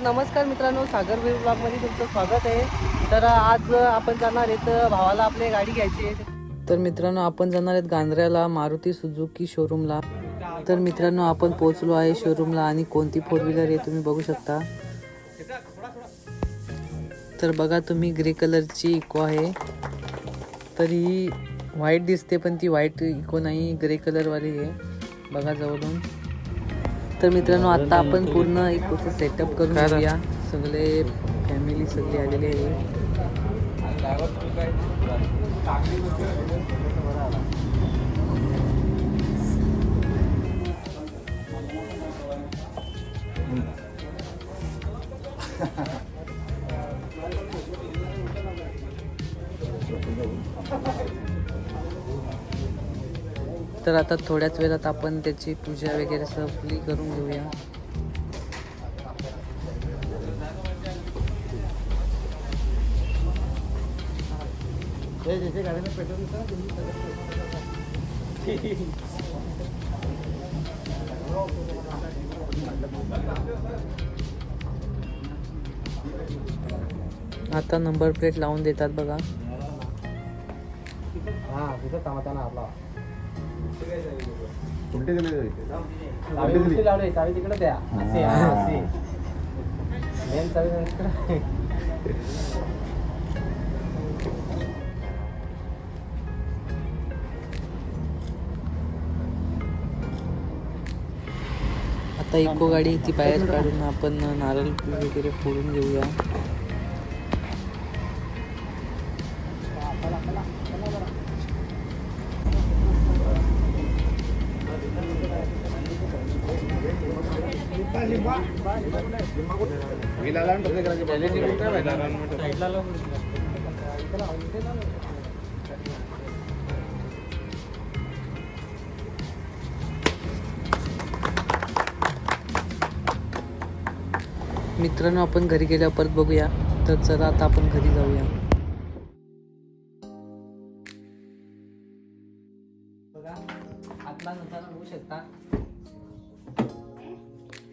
नमस्कार मित्रांनो, सागर व्हिडिओ ब्लॉगमध्ये तुमचं स्वागत आहे. तर आज आपण जाणार आहेत भावाला आपली गाडी घ्यायची आहे. तर मित्रांनो, आपण जाणार आहेत गांधऱ्याला मारुती सुझुकी शोरूमला. तर मित्रांनो, आपण पोहोचलो आहे शोरूमला आणि कोणती फोर व्हीलर आहे तुम्ही बघू शकता. तर बघा तुम्ही, ग्रे कलरची इको आहे. तर ही व्हाईट दिसते पण ती व्हाईट इको नाही, ग्रे कलरवाली आहे. बघा जवळून. तर मित्रांनो, आता आपण पूर्ण इकोचं सेटअप करून घेऊया. सगळे फॅमिली सगळी आलेली आहे. तर आता थोड्याच वेळात आपण त्याची पूजा वगैरे सगळी करून घेऊया. आता नंबर प्लेट लावून देतात बघा. आता इको गाडी ती बाहेर काढून आपण नारळ वगैरे फोडून घेऊया. मित्रांनो, आपण घरी गेल्यावर परत बघूया. तर चला आता आपण घरी जाऊया. बघा, आतला नजारा बघू शकता.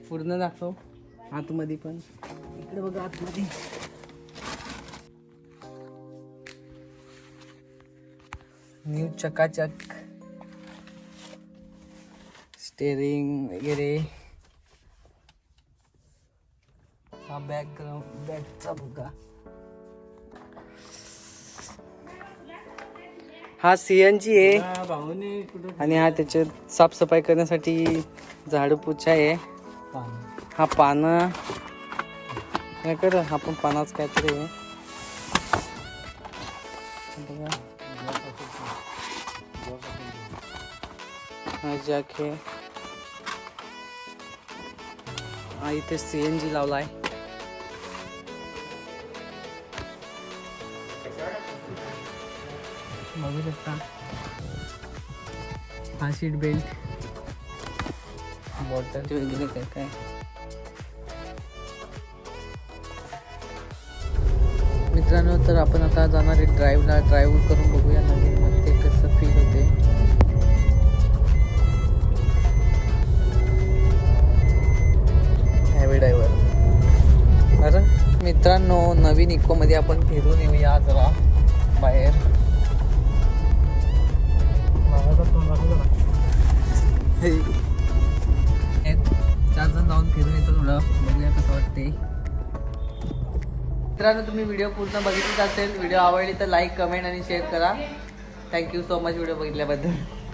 पूर्ण दाखव आतमध्ये पण. इकडे बघा आतमध्ये. न्यू चकाचक स्टेरिंग वगैरे. हा बॅकग्राऊंड बॅकचा बघा. हा CNG आहे आणि हा त्याच्यात साफसफाई करण्यासाठी झाडू पोछा आहे. हा पानं काय कर, हा पण पानाच काहीतरी आहे बघा. हा जॅक आहे. हा इथे CNG लावला आहे. बघू शकता. हा सीट बेल्ट, बॉटल वगैरे काय काय. मित्रांनो, तर आपण आता जाणार आहे ड्राईव्ह करून बघूया नवीन मध्ये कसं फील होते. Heavy driver. अरे मित्रांनो, नवीन इको मध्ये आपण फिरून येऊया जरा बाहेर. 4 जण जाऊन फिरून येतो. थोडं बघूया कसं वाटते. मित्रांनो, तुम्ही व्हिडिओ पूर्ण बघितलीच असेल. व्हिडिओ आवडली तर लाईक, कमेंट आणि शेअर करा. Thank you so much video बघितल्याबद्दल.